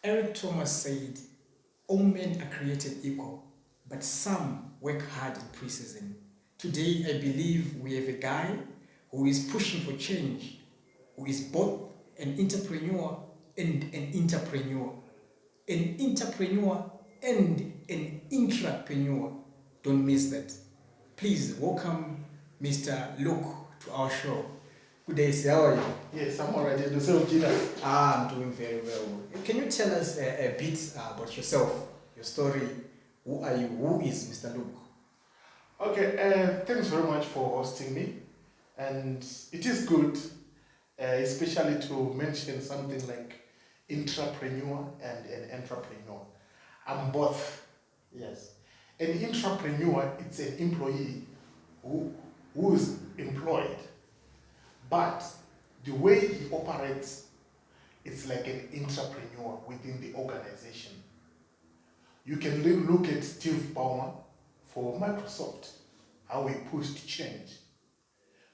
Eric Thomas said, all men are created equal, but some work hard in preseason. Today, I believe we have a guy who is pushing for change, who is both an entrepreneur and an entrepreneur. An entrepreneur and an intrapreneur. Don't miss that. Please welcome Mr. Luke to our show. Good day, sir. How are you? Yes, I'm alright. And yourself, Geniuz? I'm doing very well. Can you tell us a bit about yourself, your story? Who are you? Who is Mr. Luke? Okay, thanks very much for hosting me. And it is good, especially to mention something like intrapreneur and an entrepreneur. I'm both, yes. An intrapreneur, it's an employee who is employed, but the way he operates, it's like an entrepreneur within the organization. You can look at Steve Ballmer for Microsoft, how he pushed change.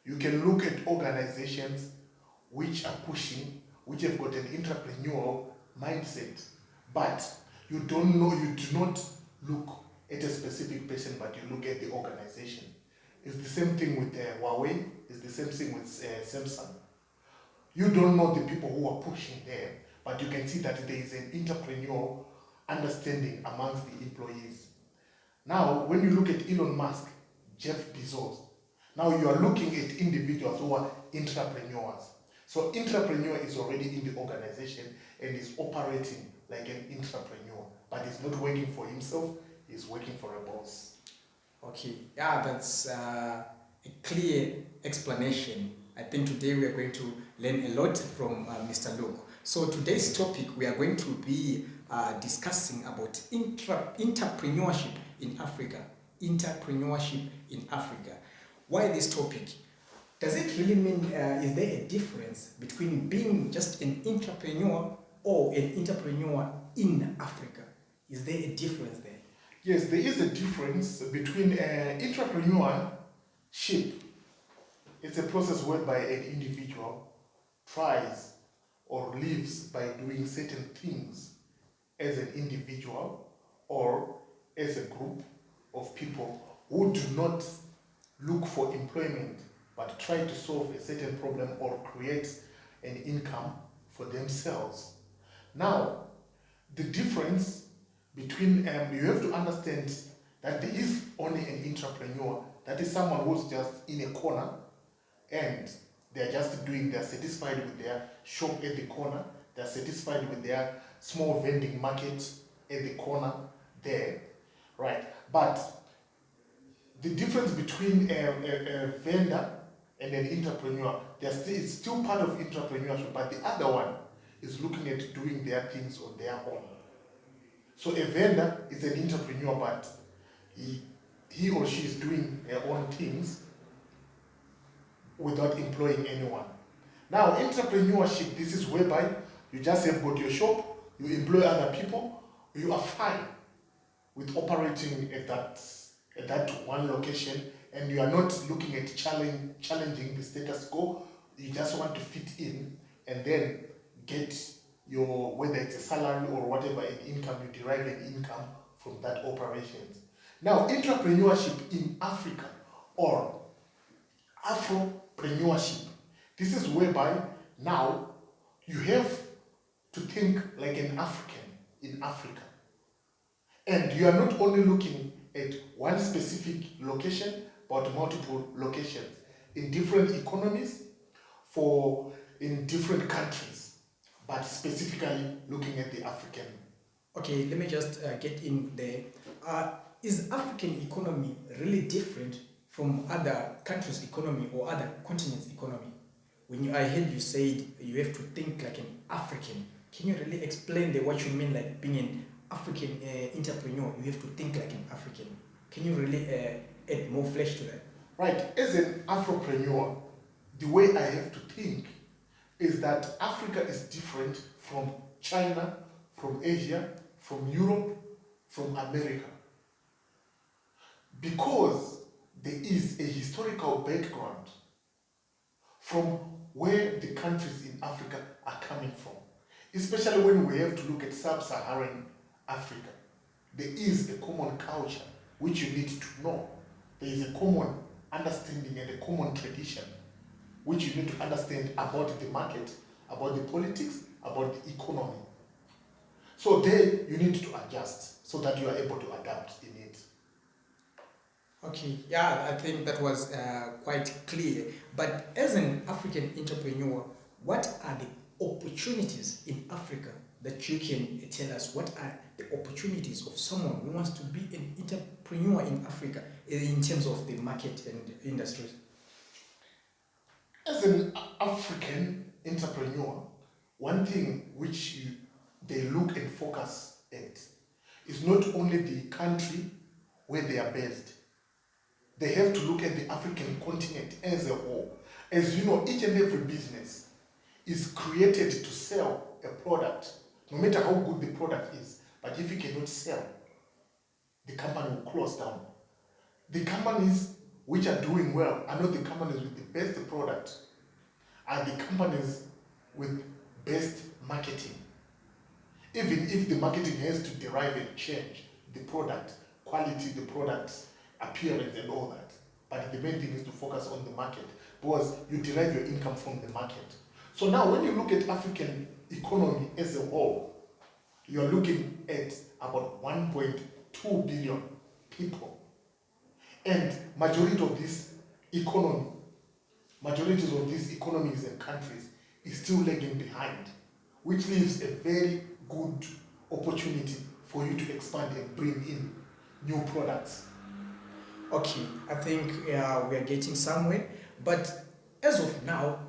You can look at organizations which are pushing, which have got an entrepreneurial mindset, but you don't know, you do not look at a specific person, but you look at the organization. It's the same thing with Huawei, it's the same thing with Samsung. You don't know the people who are pushing there, but you can see that there is an entrepreneurial understanding amongst the employees. Now, when you look at Elon Musk, Jeff Bezos, now you are looking at individuals who are entrepreneurs. So entrepreneur is already in the organization and is operating like an entrepreneur, but he's not working for himself, he's working for a boss. Okay, yeah, that's a clear explanation. I think today we are going to learn a lot from Mr. Luke. So today's topic, we are going to be discussing about entrepreneurship in Africa. Entrepreneurship in Africa. Why this topic? Does it really mean, is there a difference between being just an entrepreneur or an entrepreneur in Africa? Is there a difference there? Yes, there is a difference between entrepreneurship. It's a process whereby an individual tries or lives by doing certain things as an individual or as a group of people who do not look for employment but try to solve a certain problem or create an income for themselves. Now, the difference between, you have to understand that there is only an entrepreneur, that is someone who's just in a corner and they're just doing, they're satisfied with their shop at the corner, they're satisfied with their small vending market at the corner there, right? But the difference between a vendor and an entrepreneur, it's still part of entrepreneurship, but the other one is looking at doing their things on their own. So a vendor is an entrepreneur, but he or she is doing their own things without employing anyone. Now, entrepreneurship, this is whereby you just have got your shop, you employ other people, you are fine with operating at that one location, and you are not looking at challenging the status quo. You just want to fit in and then get your, whether it's a salary or whatever, an income, you derive an income from that operations. Now, entrepreneurship in Africa or Afropreneurship, this is whereby now you have to think like an African in Africa. And you are not only looking at one specific location, but multiple locations in different economies in different countries, but specifically looking at the African. Okay, let me just get in there. Is African economy really different from other countries' economy or other continents' economy? I heard you said you have to think like an African. Can you really explain what you mean, like being an African entrepreneur? You have to think like an African. Can you really add more flesh to that? Right. As an Afropreneur, the way I have to think is that Africa is different from China, from Asia, from Europe, from America. Because there is a historical background from where the countries in Africa are coming from. especially when we have to look at sub-Saharan Africa. There is a common culture which you need to know. There is a common understanding and a common tradition which you need to understand about the market, about the politics, about the economy. So there you need to adjust so that you are able to adapt in it. Okay, yeah, I think that was quite clear. But as an African entrepreneur, what are the opportunities in Africa that you can tell us? What are the opportunities of someone who wants to be an entrepreneur in Africa in terms of the market and industries? As an African entrepreneur, one thing which they look and focus at is not only the country where they are based. They have to look at the African continent as a whole. As you know, each and every business is created to sell a product, no matter how good the product is. But if you cannot sell, the company will close down. The companies which are doing well are not the companies with the best product, are the companies with best marketing. Even if the marketing has to derive and change the product, quality, the product, appearance and all that. But the main thing is to focus on the market because you derive your income from the market. So now when you look at African economy as a whole, you are looking at about 1.2 billion people. And majorities of these economies and countries is still lagging behind, which leaves a very good opportunity for you to expand and bring in new products. Okay, I think we are getting somewhere, but as of now,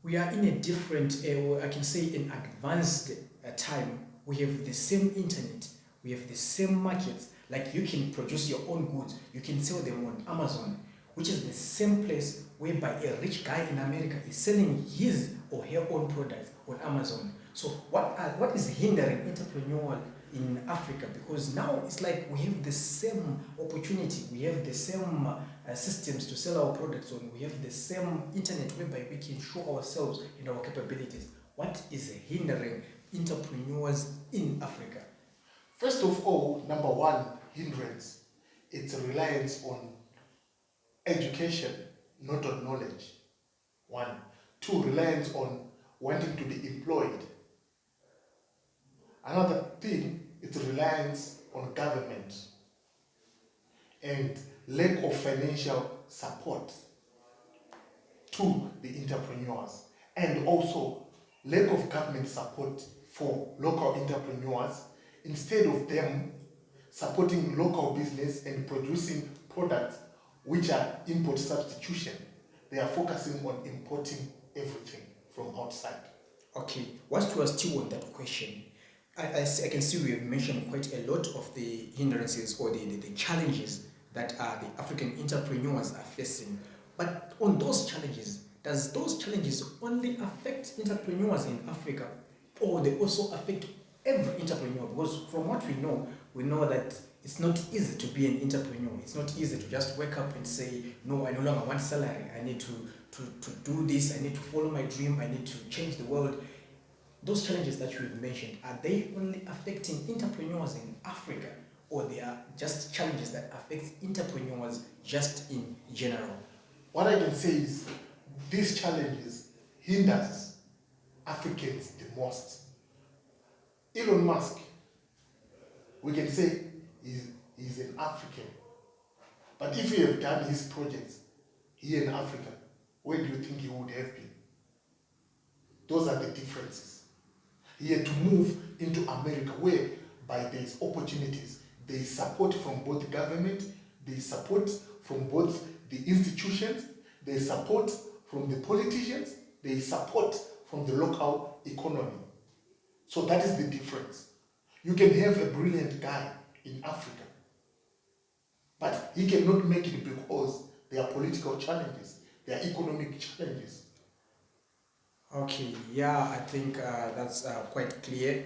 we are in a different, I can say, an advanced time. We have the same internet, we have the same markets. Like you can produce your own goods, you can sell them on Amazon, which is the same place whereby a rich guy in America is selling his or her own products on Amazon. So what is hindering entrepreneurial in Africa? Because now it's like we have the same opportunity, we have the same systems to sell our products on, we have the same internet whereby we can show ourselves and our capabilities. What is hindering entrepreneurs in Africa? First of all, number one hindrance, it's a reliance on education, not on knowledge. One. Two, reliance on wanting to be employed. Another thing is reliance on government and lack of financial support to the entrepreneurs, and also lack of government support for local entrepreneurs. Instead of them supporting local business and producing products which are import substitution, they are focusing on importing everything from outside. Okay, whilst we are still on that question, I can see we have mentioned quite a lot of the hindrances or the challenges that the African entrepreneurs are facing. But on those challenges, does those challenges only affect entrepreneurs in Africa, or they also affect every entrepreneur? Because from what we know that it's not easy to be an entrepreneur. It's not easy to just wake up and say, no, I no longer want salary. I need to do this. I need to follow my dream. I need to change the world. Those challenges that you've mentioned, are they only affecting entrepreneurs in Africa, or they are just challenges that affect entrepreneurs just in general? What I can say is these challenges hinders Africans the most. Elon Musk, we can say he's an African. But if he had done his projects here in Africa, where do you think he would have been? Those are the differences. He had to move into America, where by these opportunities, there is support from both the government, there is support from both the institutions, there is support from the politicians, there is support from the local economy. So that is the difference. You can have a brilliant guy in Africa, but he cannot make it because there are political challenges, there are economic challenges. Okay, yeah, I think that's quite clear.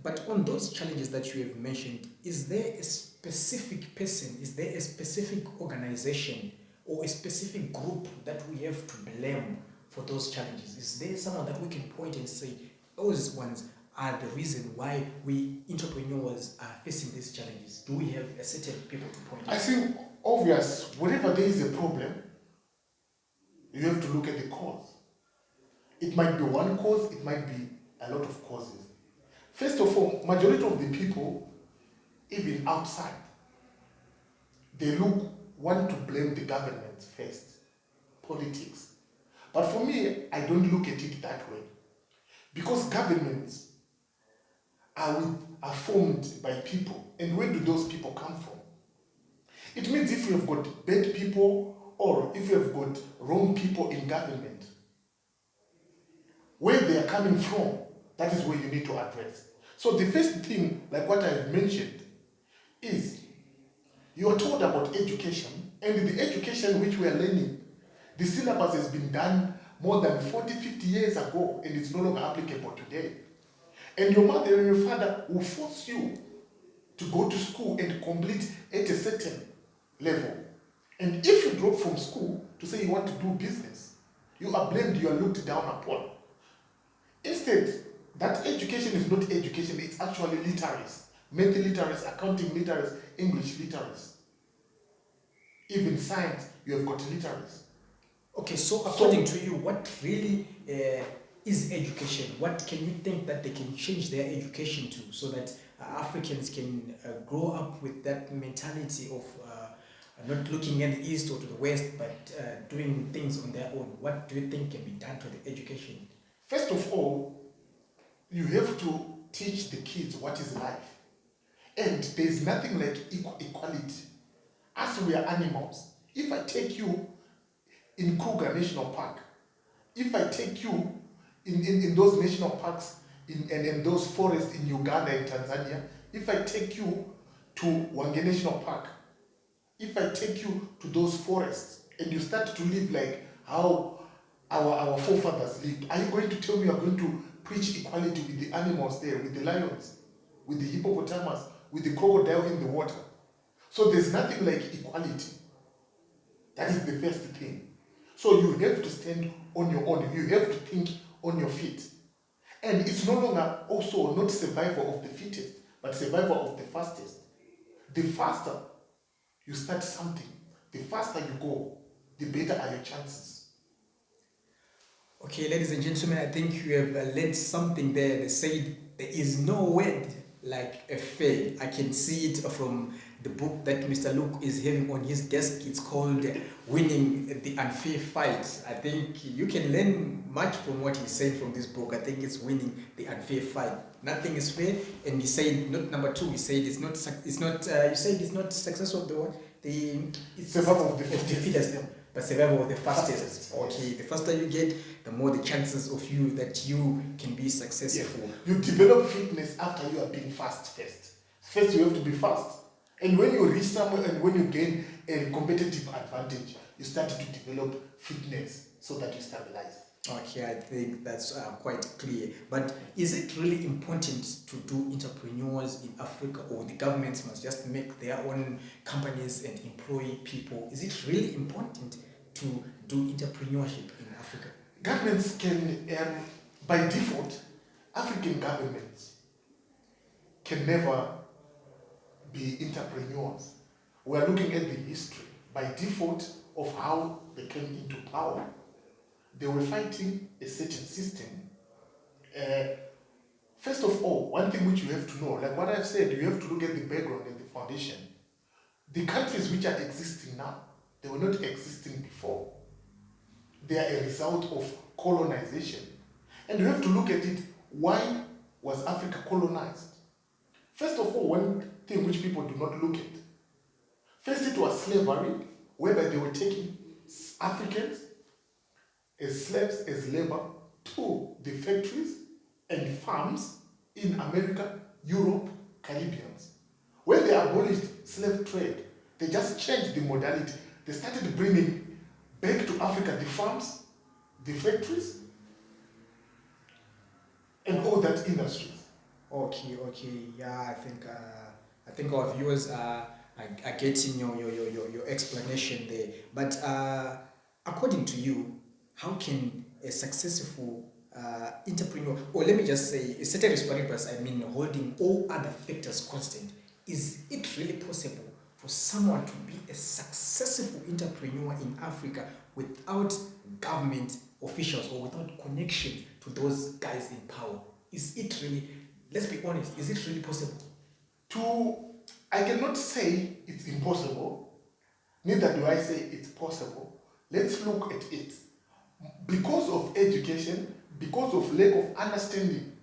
But on those challenges that you have mentioned, is there a specific person, is there a specific organization or a specific group that we have to blame for those challenges? Is there someone that we can point and say, those ones are the reason why we entrepreneurs are facing these challenges? Do we have a certain people to point I out? think obvious, whenever there is a problem, you have to look at the cause. It might be one cause, it might be a lot of causes. First of all, majority of the people, even outside, they want to blame the government first, politics. But for me, I don't look at it that way. Because governments are formed by people. And where do those people come from? It means if you have got bad people or if you have got wrong people in government, where they are coming from, that is where you need to address. So the first thing, like what I have mentioned, is you are told about education, and the education which we are learning, the syllabus has been done more than 40, 50 years ago, and it's no longer applicable today. And your mother and your father will force you to go to school and complete at a certain level. And if you drop from school to say you want to do business, you are blamed, you are looked down upon. Instead, that education is not education, it's actually literacy. Math literacy, accounting literacy, English literacy. Even science, you have got literacy. Okay, so according to you, what really is education? What can you think that they can change their education to so that Africans can grow up with that mentality of not looking at the east or to the west, but doing things on their own? What do you think can be done to the education? First of all, you have to teach the kids what is life. And there's nothing like equality. As we are animals, if I take you in Kruger National Park, if I take you in those national parks, in those forests in Uganda and Tanzania, if I take you to Wange National Park, if I take you to those forests and you start to live like how our forefathers lived, are you going to tell me you are going to preach equality with the animals there, with the lions, with the hippopotamus, with the crocodile in the water? So there's nothing like equality. That is the first thing. So you have to stand on your own. You have to think on your feet. And it's no longer also not survival of the fittest, but survival of the fastest. The faster you start something, the faster you go, the better are your chances. Okay, ladies and gentlemen, I think you have learned something there. They said there is no word like a fail. I can see it from the book that Mr. Luke is having on his desk. It's called Winning the Unfair Fight. I think you can learn much from what he's saying from this book. I think it's Winning the Unfair Fight. Nothing is fair. And he said, not number two, he said it's not, you said it's not success of the what? It's survival of the fittest. But survival of the fastest. Okay, the faster you get, the more the chances of you that you can be successful. Yeah. You develop fitness after you are being fast first. First you have to be fast. And when you reach somewhere and when you gain a competitive advantage, you start to develop fitness so that you stabilize. Okay, I think that's quite clear. But is it really important to do entrepreneurs in Africa, or the governments must just make their own companies and employ people? Is it really important to do entrepreneurship in Africa? Governments can, by default, African governments can never be entrepreneurs. We are looking at the history by default of how they came into power. They were fighting a certain system. First of all, one thing which you have to know, like what I've said, you have to look at the background and the foundation. The countries which are existing now, they were not existing before. They are a result of colonization. And you have to look at it, why was Africa colonized? First of all, one thing which people do not look at. First, it was slavery, whereby they were taking Africans as slaves, as labor, to the factories and farms in America, Europe, Caribbeans. When they abolished slave trade, they just changed the modality. They started bringing back to Africa the farms, the factories, and all that industries. Okay, yeah, I think our viewers are getting your explanation there. But according to you, how can a successful entrepreneur, or let me just say, ceteris paribus, I mean holding all other factors constant, is it really possible for someone to be a successful entrepreneur in Africa without government officials or without connection to those guys in power? Is it really, let's be honest, is it really possible? I cannot say it's impossible, neither do I say it's possible. Let's look at it. Because of education, because of lack of understanding,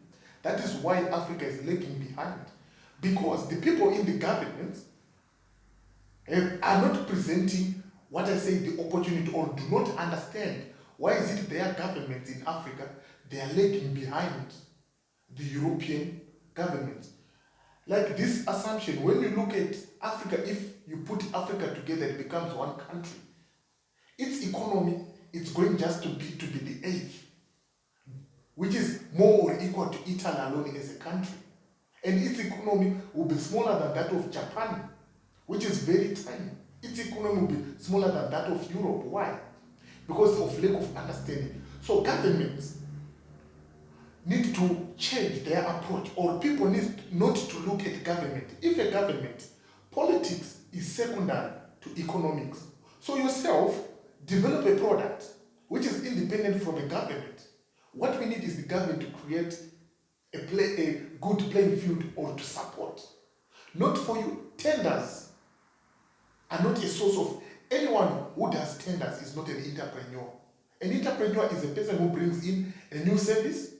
that is why Africa is lagging behind. Because the people in the government are not presenting what I say the opportunity, or do not understand why is it their governments in Africa, they are lagging behind the European governments. Like this assumption, when you look at Africa, if you put Africa together, it becomes one country. Its economy, it's going just to be the eighth, which is more or equal to Italy alone as a country. And its economy will be smaller than that of Japan, which is very tiny. Its economy will be smaller than that of Europe. Why? Because of lack of understanding. So governments need to change their approach, or people need not to look at government. If a government, politics is secondary to economics. So yourself, develop a product which is independent from a government. What we need is the government to create a good playing field, or to support. Not for you. Tenders are not a source of, anyone who does tenders is not an entrepreneur. An entrepreneur is a person who brings in a new service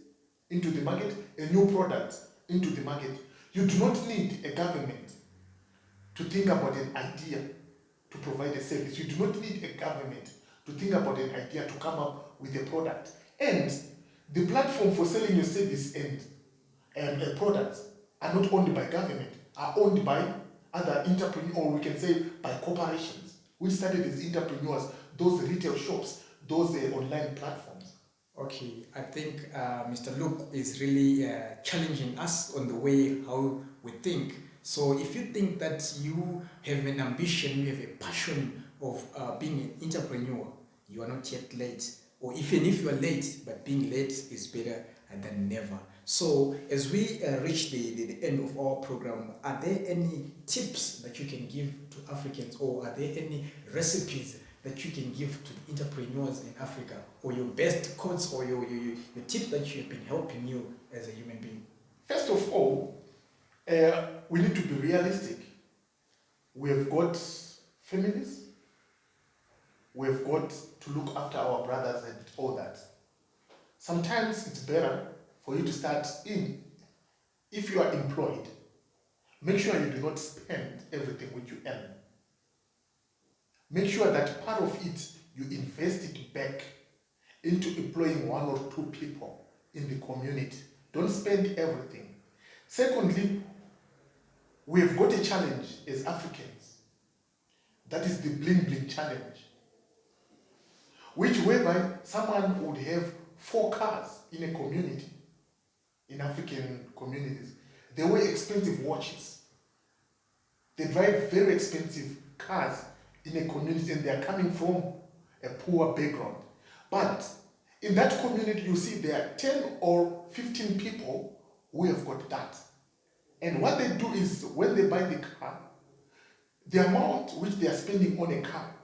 into the market, a new product into the market. You do not need a government to think about an idea to provide a service. You do not need a government to think about an idea to come up with a product. And the platform for selling your service and products are not owned by government, are owned by other entrepreneurs, or we can say by corporations, which started as entrepreneurs, those retail shops, those online platforms. Okay, I think Mr. Luke is really challenging us on the way how we think. So if you think that you have an ambition, you have a passion of being an entrepreneur, you are not yet late. Or even if you are late, but being late is better than never. So as we reach the end of our program, are there any tips that you can give to Africans, or are there any recipes that you can give to the entrepreneurs in Africa, or your best quotes, or your tips that you have been helping you as a human being? First of all, we need to be realistic. We have got families. We have got to look after our brothers and all that. Sometimes it's better for you to start in. If you are employed, make sure you do not spend everything which you earn. Make sure that part of it, you invest it back into employing one or two people in the community. Don't spend everything. Secondly, we have got a challenge as Africans. That is the bling bling challenge, whereby someone would have 4 cars in a community, in African communities. They wear expensive watches. They drive very expensive cars in a community, and they are coming from a poor background. But in that community, you see there are 10 or 15 people who have got that. And what they do is, when they buy the car, the amount which they are spending on a car,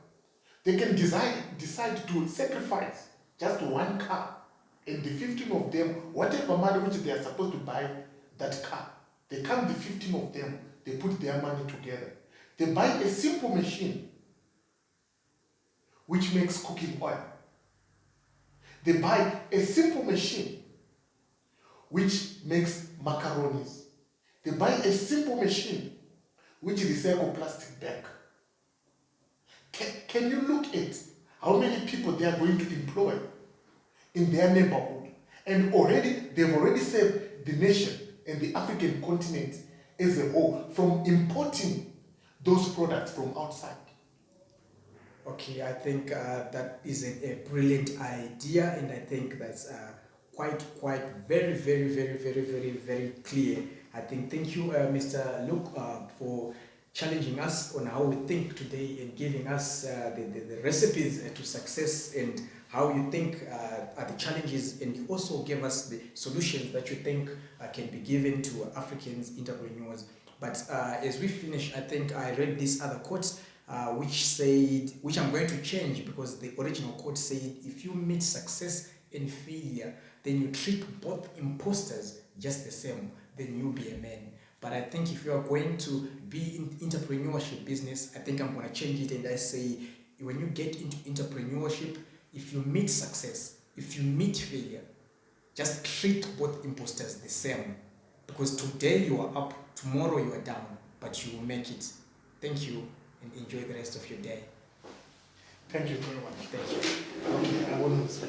they can decide to sacrifice just one car, and the 15 of them, whatever money which they are supposed to buy that car, they come, the 15 of them, they put their money together. They buy a simple machine which makes cooking oil. They buy a simple machine which makes macaronis. They buy a simple machine which recycles plastic bag. Can you look at how many people they are going to employ in their neighborhood? And they've already saved the nation and the African continent as a whole from importing those products from outside. Okay, I think that is a brilliant idea, and I think that's quite very, very, very, very, very, very clear. I think, thank you, Mr. Luke, for challenging us on how we think today and giving us the recipes to success and how you think are the challenges, and you also gave us the solutions that you think can be given to Africans, entrepreneurs. But as we finish, I think I read this other quote which I'm going to change, because the original quote said, if you meet success and failure, then you treat both imposters just the same, then you'll be a man. But I think if you are going to be in entrepreneurship business, I think I'm going to change it and I say, when you get into entrepreneurship, if you meet success, if you meet failure, just treat both imposters the same. Because today you are up, tomorrow you are down, but you will make it. Thank you and enjoy the rest of your day. Thank you very much. Thank you. Okay, I wouldn't say.